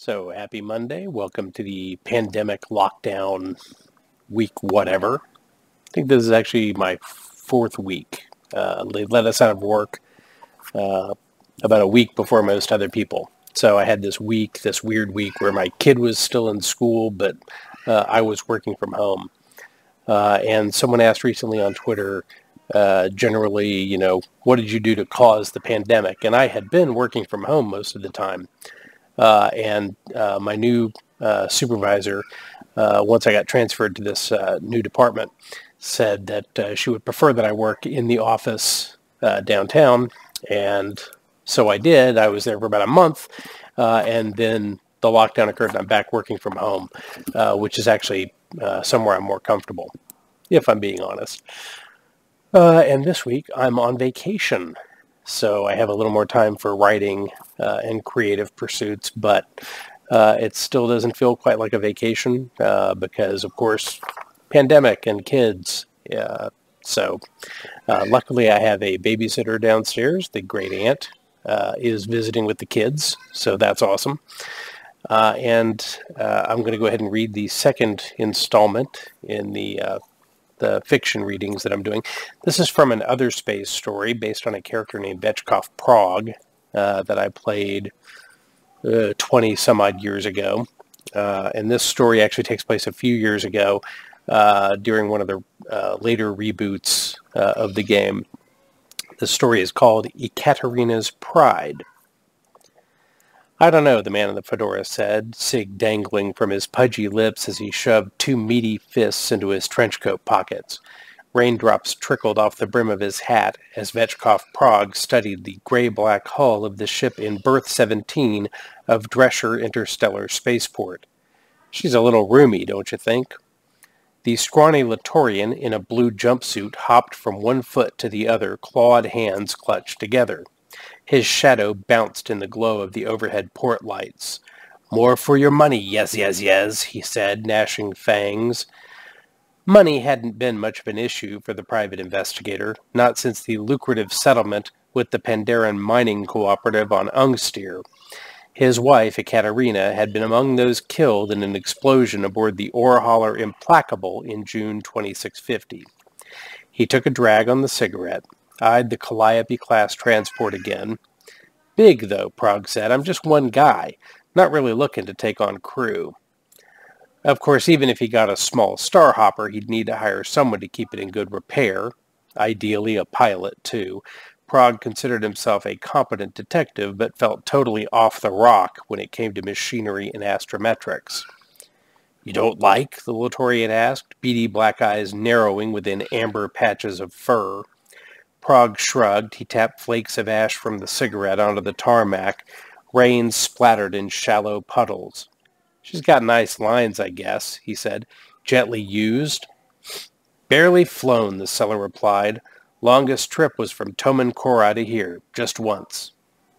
So happy Monday. Welcome to the pandemic lockdown week, whatever. I think this is actually my fourth week. They let us out of work uh, about a week before most other people. So I had this week, this weird week where my kid was still in school, but I was working from home. And someone asked recently on Twitter, generally, what did you do to cause the pandemic? And I had been working from home most of the time. And my new supervisor, once I got transferred to this new department, said that she would prefer that I work in the office downtown. And so I did. I was there for about a month. And then the lockdown occurred and I'm back working from home, which is actually somewhere I'm more comfortable, if I'm being honest. And this week I'm on vacation. So I have a little more time for writing and creative pursuits, but it still doesn't feel quite like a vacation because, of course, pandemic and kids. So luckily I have a babysitter downstairs. The great aunt is visiting with the kids, so that's awesome. And I'm going to go ahead and read the second installment in the fiction readings that I'm doing. This is from an Other Space story based on a character named Vetchkov Prague that I played 20 some odd years ago. And this story actually takes place a few years ago during one of the later reboots of the game. The story is called Ekaterina's Pride. I don't know, the man in the fedora said, cig dangling from his pudgy lips as he shoved two meaty fists into his trenchcoat pockets. Raindrops trickled off the brim of his hat as Vetchkov Prague studied the gray-black hull of the ship in berth 17 of Drescher Interstellar Spaceport. She's a little roomy, don't you think? The scrawny Latorian in a blue jumpsuit hopped from one foot to the other, clawed hands clutched together. His shadow bounced in the glow of the overhead port lights. "More for your money, yes, yes, yes," he said, gnashing fangs. Money hadn't been much of an issue for the private investigator, not since the lucrative settlement with the Pandaren Mining Cooperative on Ungstyr. His wife, Ekaterina, had been among those killed in an explosion aboard the ore hauler Implacable in June 2650. He took a drag on the cigarette, eyed the Calliope-class transport again. "Big, though," Prague said. "I'm just one guy, not really looking to take on crew." Of course, even if he got a small starhopper, he'd need to hire someone to keep it in good repair, ideally a pilot, too. Prague considered himself a competent detective, but felt totally off the rock when it came to machinery and astrometrics. "You don't like?" the Latorian asked, beady black eyes narrowing within amber patches of fur. Prague shrugged. He tapped flakes of ash from the cigarette onto the tarmac. Rain splattered in shallow puddles. "She's got nice lines, I guess," he said. "Gently used?" "Barely flown," the seller replied. "Longest trip was from Tomenkora to here, just once."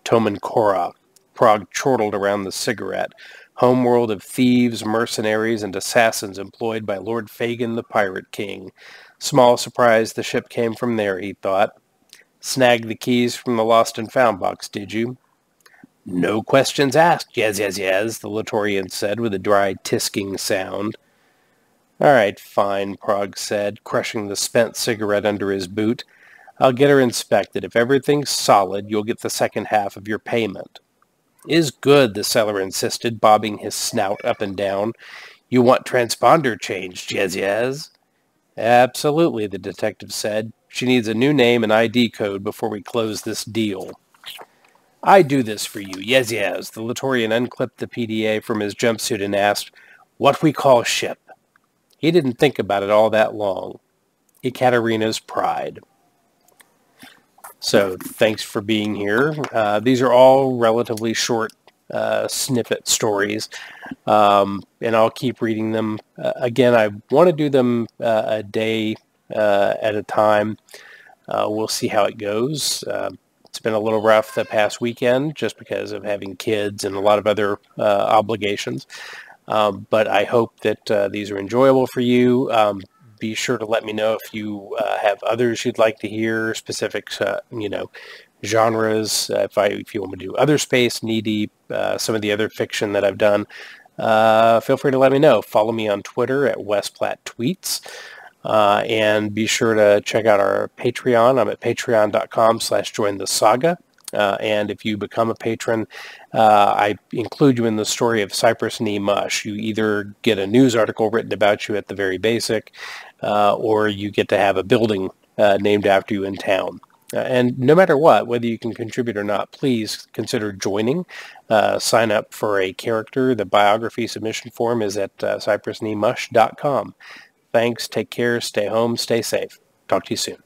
Tomenkora. Prague chortled around the cigarette. Homeworld of thieves, mercenaries, and assassins employed by Lord Fagin, the Pirate King. Small surprise the ship came from there, he thought. "Snagged the keys from the lost and found box, did you?" "No questions asked, yes, yes, yes," the Latorian said with a dry, tisking sound. "All right, fine," Prague said, crushing the spent cigarette under his boot. "I'll get her inspected. If everything's solid, you'll get the second half of your payment." "Is good," the seller insisted, bobbing his snout up and down. "You want transponder changed, yes, yes?" "Absolutely," the detective said. "She needs a new name and ID code before we close this deal." "I do this for you, yes, yes." The Latorian unclipped the PDA from his jumpsuit and asked, "What we call ship?" He didn't think about it all that long. Ekaterina's Pride. So thanks for being here. These are all relatively short snippet stories, and I'll keep reading them. Again, I want to do them a day at a time. We'll see how it goes. It's been a little rough the past weekend just because of having kids and a lot of other obligations. But I hope that these are enjoyable for you. Be sure to let me know if you have others you'd like to hear, specific, genres. If you want me to do other space, knee deep, some of the other fiction that I've done, feel free to let me know. Follow me on Twitter at Platt Tweets. And be sure to check out our Patreon. I'm at patreon.com/jointhesaga. And if you become a patron, I include you in the story of Cypress Knee Mush. You either get a news article written about you at the very basic, or you get to have a building named after you in town. And no matter what, whether you can contribute or not, please consider joining. Sign up for a character. The biography submission form is at cypresskneemush.com. Thanks. Take care. Stay home. Stay safe. Talk to you soon.